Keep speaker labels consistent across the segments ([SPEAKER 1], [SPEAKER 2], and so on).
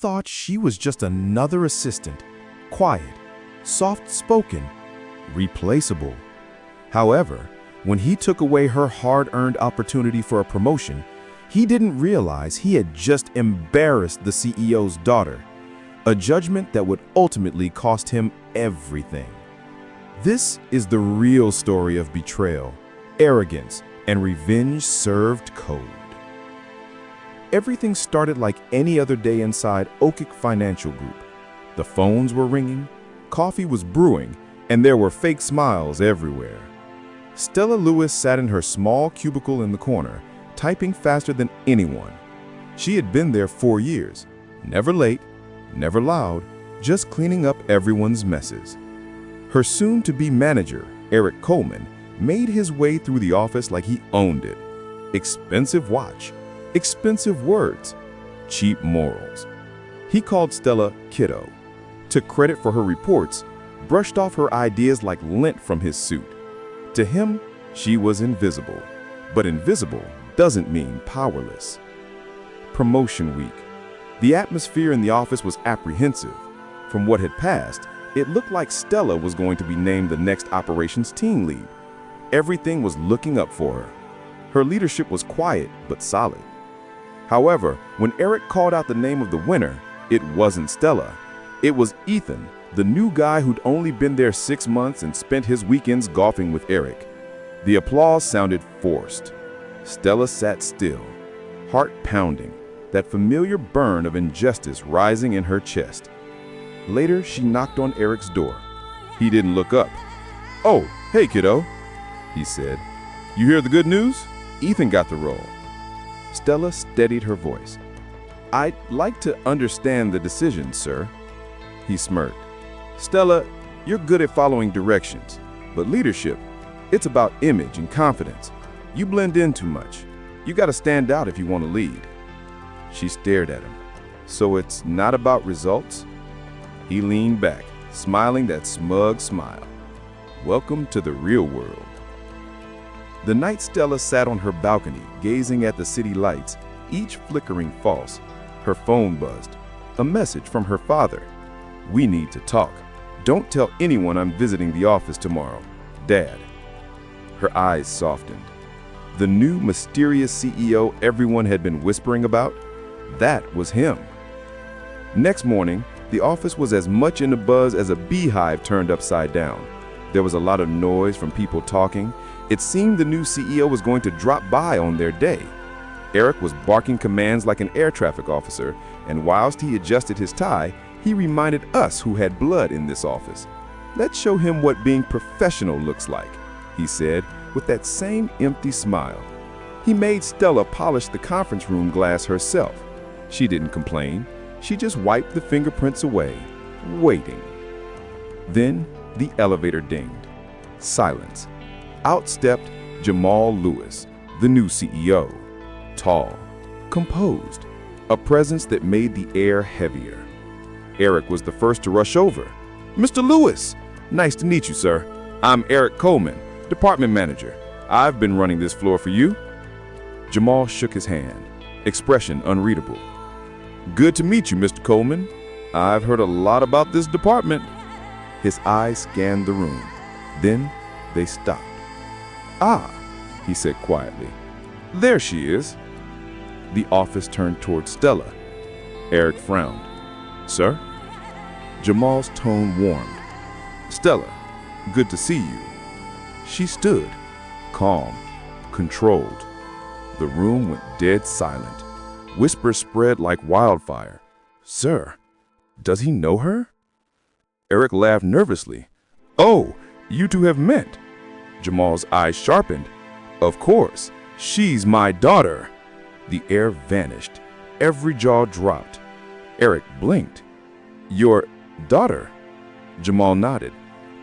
[SPEAKER 1] thought she was just another assistant, quiet, soft-spoken, replaceable. However, when he took away her hard-earned opportunity for a promotion, he didn't realize he had just embarrassed the CEO's daughter, a judgment that would ultimately cost him everything. This is the real story of betrayal, arrogance, and revenge served cold. Everything started like any other day inside Okic Financial Group. The phones were ringing, coffee was brewing, and there were fake smiles everywhere. Stella Lewis sat in her small cubicle in the corner, typing faster than anyone. She had been there 4 years, never late, never loud, just cleaning up everyone's messes. Her soon-to-be manager, Eric Coleman, made his way through the office like he owned it. Expensive watch, expensive words, cheap morals. He called Stella kiddo, took credit for her reports, brushed off her ideas like lint from his suit. To him, she was invisible, but invisible doesn't mean powerless. Promotion week. The atmosphere in the office was apprehensive. From what had passed, it looked like Stella was going to be named the next operations team lead. Everything was looking up for her. Her leadership was quiet but solid. However, when Eric called out the name of the winner, it wasn't Stella. It was Ethan, the new guy who'd only been there 6 months and spent his weekends golfing with Eric. The applause sounded forced. Stella sat still, heart pounding, that familiar burn of injustice rising in her chest. Later, she knocked on Eric's door. He didn't look up. "Oh, hey kiddo," he said. "You hear the good news? Ethan got the role." Stella steadied her voice. "I'd like to understand the decision, sir." He smirked. "Stella, you're good at following directions, but leadership, it's about image and confidence. You blend in too much. You gotta stand out if you want to lead." She stared at him. "So it's not about results?" He leaned back, smiling that smug smile. "Welcome to the real world." The night Stella sat on her balcony, gazing at the city lights, each flickering false, her phone buzzed. A message from her father. "We need to talk. Don't tell anyone I'm visiting the office tomorrow. Dad." Her eyes softened. The new mysterious CEO everyone had been whispering about? That was him. Next morning, the office was as much in a buzz as a beehive turned upside down. There was a lot of noise from people talking. It seemed the new CEO was going to drop by on their day. Eric was barking commands like an air traffic officer, and whilst he adjusted his tie, he reminded us who had blood in this office. "Let's show him what being professional looks like," he said with that same empty smile. He made Stella polish the conference room glass herself. She didn't complain. She just wiped the fingerprints away, waiting. Then the elevator dinged. Silence. Out stepped Jamal Lewis, the new CEO. Tall, composed, a presence that made the air heavier. Eric was the first to rush over. "Mr. Lewis, nice to meet you, sir. I'm Eric Coleman, department manager. I've been running this floor for you." Jamal shook his hand, expression unreadable. "Good to meet you, Mr. Coleman. I've heard a lot about this department." His eyes scanned the room. Then they stopped. "Ah," he said quietly. "There she is." The office turned toward Stella. Eric frowned. "Sir?" Jamal's tone warmed. "Stella, good to see you." She stood, calm, controlled. The room went dead silent. Whispers spread like wildfire. "Sir, does he know her?" Eric laughed nervously. "Oh, you two have met." Jamal's eyes sharpened. "Of course, she's my daughter." The air vanished. Every jaw dropped. Eric blinked. "Your daughter?" Jamal nodded.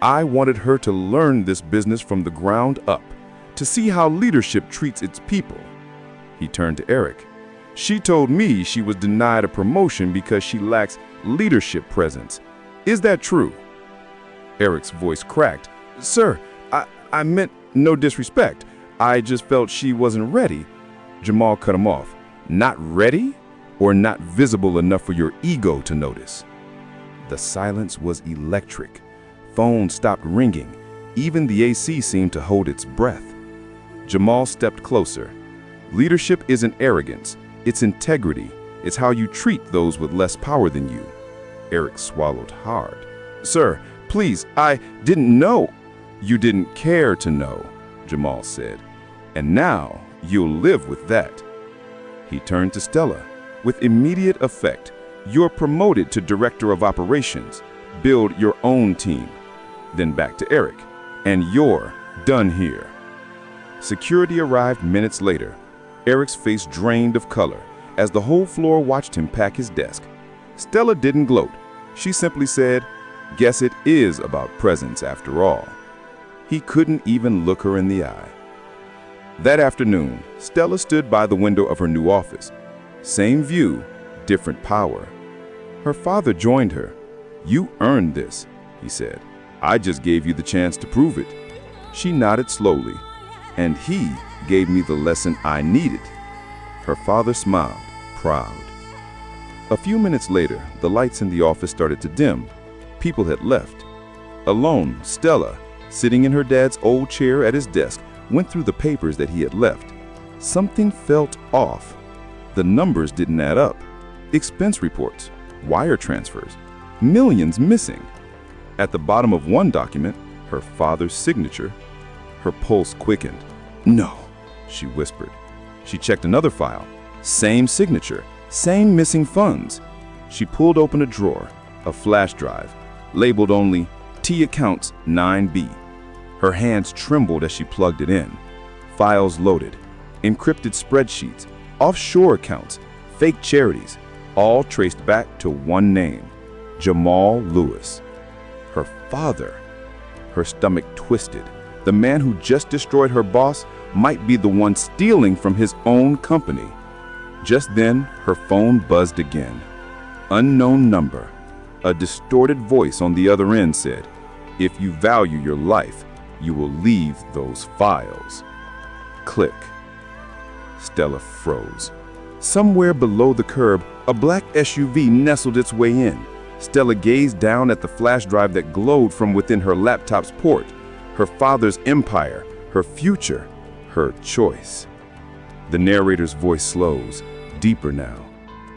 [SPEAKER 1] "I wanted her to learn this business from the ground up, to see how leadership treats its people." He turned to Eric. "She told me she was denied a promotion because she lacks leadership presence. Is that true?" Eric's voice cracked. "Sir, I meant no disrespect. I just felt she wasn't ready." Jamal cut him off. "Not ready? or not visible enough for your ego to notice. The silence was electric. Phones stopped ringing. Even the AC seemed to hold its breath. Jamal stepped closer. Leadership isn't arrogance, it's integrity. It's how you treat those with less power than you. Eric swallowed hard. Sir, please, I didn't know. You didn't care to know, Jamal said. And now you'll live with that. He turned to Stella. With immediate effect, you're promoted to Director of Operations. Build your own team. Then back to Eric. And you're done here. Security arrived minutes later. Eric's face drained of color as the whole floor watched him pack his desk. Stella didn't gloat. She simply said, "Guess it is about presence after all." He couldn't even look her in the eye. That afternoon, Stella stood by the window of her new office. Same view, different power. Her father joined her. "You earned this," he said. "I just gave you the chance to prove it." She nodded slowly. "And he gave me the lesson I needed." Her father smiled, proud. A few minutes later, the lights in the office started to dim. People had left. Alone, Stella, sitting in her dad's old chair at his desk, went through the papers that he had left. Something felt off. The numbers didn't add up. Expense reports, wire transfers, millions missing. At the bottom of one document, her father's signature. Her pulse quickened. "No," she whispered. She checked another file. Same signature, same missing funds. She pulled open a drawer, a flash drive, labeled only T Accounts 9B. Her hands trembled as she plugged it in. Files loaded, encrypted spreadsheets, offshore accounts, fake charities, all traced back to one name, Jamal Lewis. Her father. Her stomach twisted. The man who just destroyed her boss might be the one stealing from his own company. Just then, her phone buzzed again. Unknown number. A distorted voice on the other end said, "If you value your life, you will leave those files." Click. Stella froze. Somewhere below the curb, a black SUV nestled its way in. Stella gazed down at the flash drive that glowed from within her laptop's port. Her father's empire, her future, her choice. The narrator's voice slows, deeper now.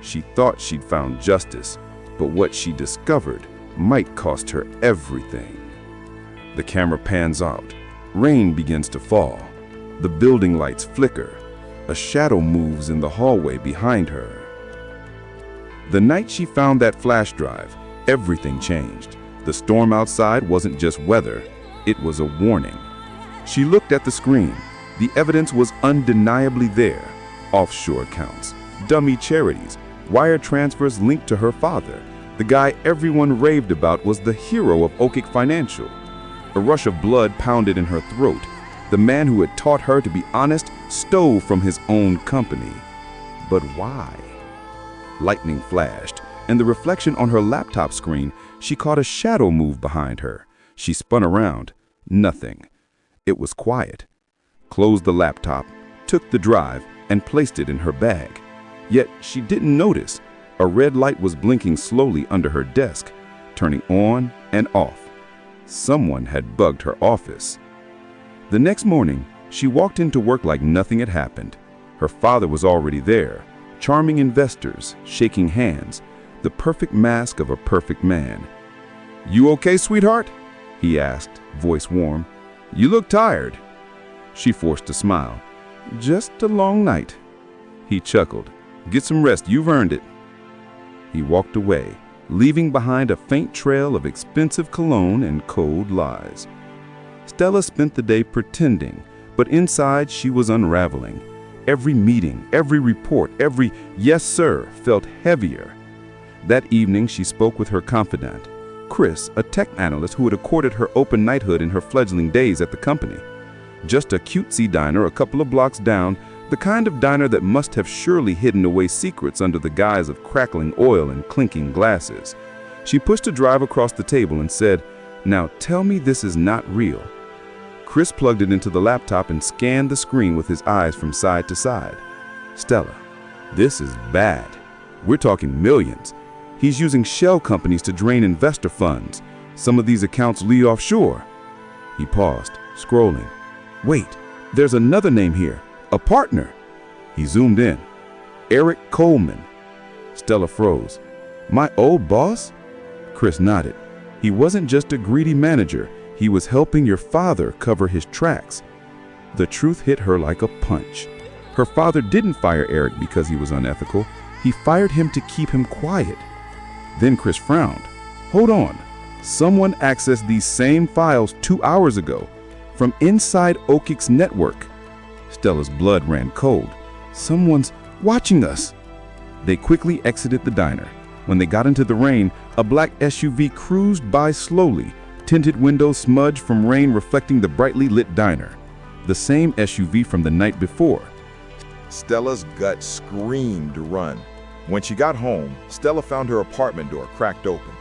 [SPEAKER 1] She thought she'd found justice, but what she discovered might cost her everything. The camera pans out. Rain begins to fall. The building lights flicker. A shadow moves in the hallway behind her. The night she found that flash drive, everything changed. The storm outside wasn't just weather, it was a warning. She looked at the screen. The evidence was undeniably there. Offshore accounts, dummy charities, wire transfers linked to her father. The guy everyone raved about was the hero of Okic Financial. A rush of blood pounded in her throat. The man who had taught her to be honest stole from his own company. But why? Lightning flashed. In the reflection on her laptop screen, she caught a shadow move behind her. She spun around. Nothing. It was quiet. Closed the laptop, took the drive, and placed it in her bag. Yet she didn't notice. A red light was blinking slowly under her desk, turning on and off. Someone had bugged her office. The next morning, she walked into work like nothing had happened. Her father was already there, charming investors, shaking hands, the perfect mask of a perfect man. "You okay, sweetheart?" he asked, voice warm. "You look tired." She forced a smile. "Just a long night." He chuckled. "Get some rest, you've earned it." He walked away, leaving behind a faint trail of expensive cologne and cold lies. Stella spent the day pretending, but inside she was unraveling. Every meeting, every report, every "yes, sir" felt heavier. That evening she spoke with her confidant, Chris, a tech analyst who had courted her open knighthood in her fledgling days at the company. Just a cutesy diner a couple of blocks down, the kind of diner that must have surely hidden away secrets under the guise of crackling oil and clinking glasses. She pushed a drive across the table and said, "Now tell me this is not real." Chris plugged it into the laptop and scanned the screen with his eyes from side to side. "Stella, this is bad."
[SPEAKER 2] We're talking millions. He's using shell companies to drain investor funds. Some of these accounts lead offshore. He paused, scrolling. Wait, there's another name here, a partner. He zoomed in. Eric Coleman. Stella froze. My old boss? Chris nodded. He wasn't just a greedy manager. He was helping your father cover his tracks. The truth hit her like a punch. Her father didn't fire Eric because he was unethical. He fired him to keep him quiet. Then Chris frowned. Hold on. Someone accessed these same files 2 hours ago from inside Okic's network. Stella's blood ran cold. Someone's watching us. They quickly exited the diner. When they got into the rain, a black SUV cruised by slowly, tinted windows smudged from rain reflecting the brightly lit diner. The same SUV from the night before.
[SPEAKER 1] Stella's gut screamed to run. When she got home, Stella found her apartment door cracked open.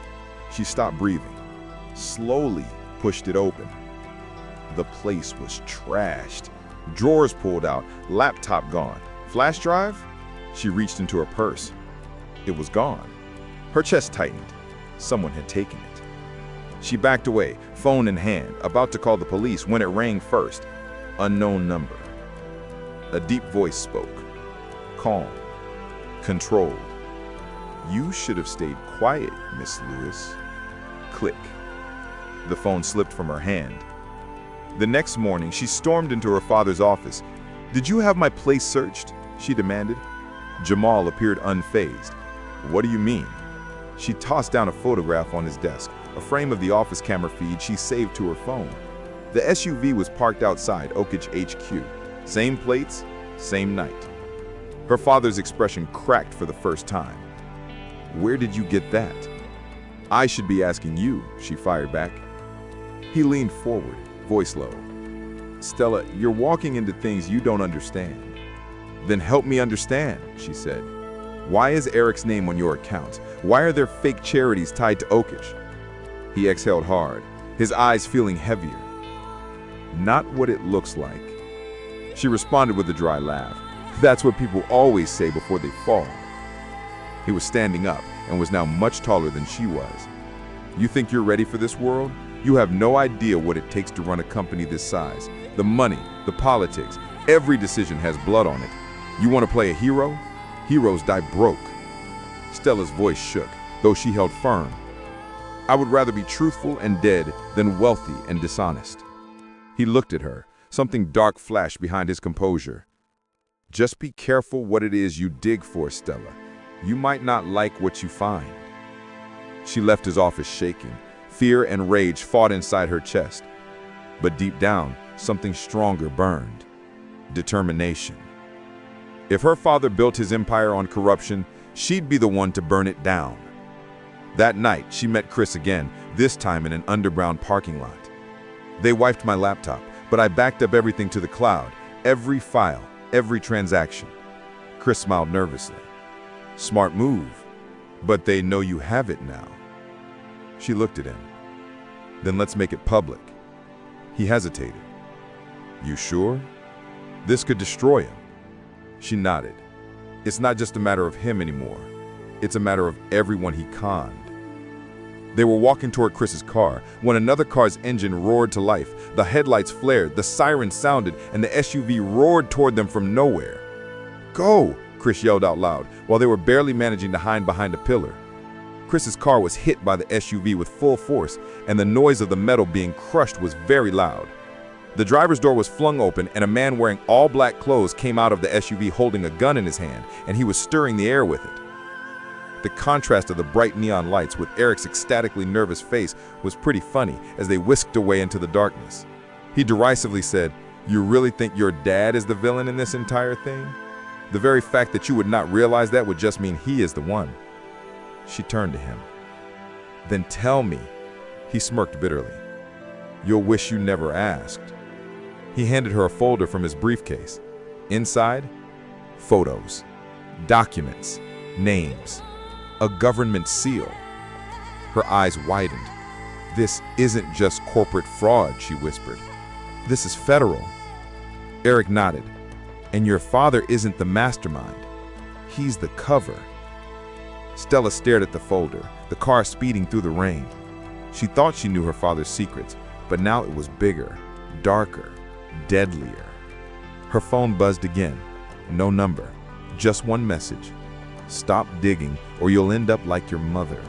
[SPEAKER 1] She stopped breathing, slowly pushed it open. The place was trashed. Drawers pulled out, laptop gone. Flash drive? She reached into her purse. It was gone. Her chest tightened. Someone had taken it. She backed away, phone in hand, about to call the police when it rang first. Unknown number. A deep voice spoke. Calm. Controlled. You should have stayed quiet, Miss Lewis. Click. The phone slipped from her hand. The next morning, she stormed into her father's office. Did you have my place searched? She demanded. Jamal appeared unfazed. What do you mean? She tossed down a photograph on his desk, a frame of the office camera feed she saved to her phone. The SUV was parked outside Okic HQ. Same plates, same night. Her father's expression cracked for the first time. Where did you get that? I should be asking you, she fired back. He leaned forward, voice low. Stella, you're walking into things you don't understand. Then help me understand, she said. Why is Eric's name on your account? Why are there fake charities tied to Okic? He exhaled hard, his eyes feeling heavier. Not what it looks like. She responded with a dry laugh. That's what people always say before they fall. He was standing up and was now much taller than she was. You think you're ready for this world? You have no idea what it takes to run a company this size. The money, the politics, every decision has blood on it. You want to play a hero? Heroes die broke. Stella's voice shook, though she held firm. I would rather be truthful and dead than wealthy and dishonest. He looked at her. Something dark flashed behind his composure. Just be careful what it is you dig for, Stella. You might not like what you find. She left his office shaking. Fear and rage fought inside her chest. But deep down, something stronger burned. Determination. If her father built his empire on corruption, she'd be the one to burn it down. That night, she met Chris again, this time in an underground parking lot. They wiped my laptop, but I backed up everything to the cloud, every file, every transaction. Chris smiled nervously. Smart move, but they know you have it now. She looked at him. Then let's make it public. He hesitated. You sure? This could destroy him. She nodded. It's not just a matter of him anymore. It's a matter of everyone he conned. They were walking toward Chris's car when another car's engine roared to life. The headlights flared, the siren sounded, and the SUV roared toward them from nowhere. Go! Chris yelled out loud while they were barely managing to hide behind a pillar. Chris's car was hit by the SUV with full force, and the noise of the metal being crushed was very loud. The driver's door was flung open, and a man wearing all black clothes came out of the SUV holding a gun in his hand, and he was stirring the air with it. The contrast of the bright neon lights with Eric's ecstatically nervous face was pretty funny as they whisked away into the darkness. He derisively said, "You really think your dad is the villain in this entire thing? The very fact that you would not realize that would just mean he is the one." She turned to him. "Then tell me." He smirked bitterly. "You'll wish you never asked." He handed her a folder from his briefcase. Inside, photos, documents, names, a government seal. Her eyes widened. "This isn't just corporate fraud," she whispered. "This is federal." Eric nodded. "And your father isn't the mastermind. He's the cover." Stella stared at the folder, the car speeding through the rain. She thought she knew her father's secrets, but now it was bigger, darker, deadlier. Her phone buzzed again. No number, just one message. Stop digging or you'll end up like your mother.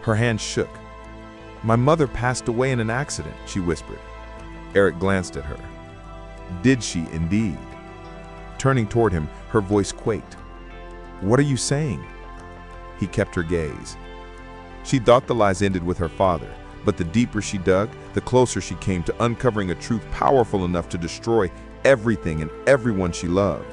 [SPEAKER 1] Her hand shook. My mother passed away in an accident, she whispered. Eric glanced at her. Did she indeed? Turning toward him, her voice quaked. What are you saying? He kept her gaze. She thought the lies ended with her father, but the deeper she dug, the closer she came to uncovering a truth powerful enough to destroy everything and everyone she loved.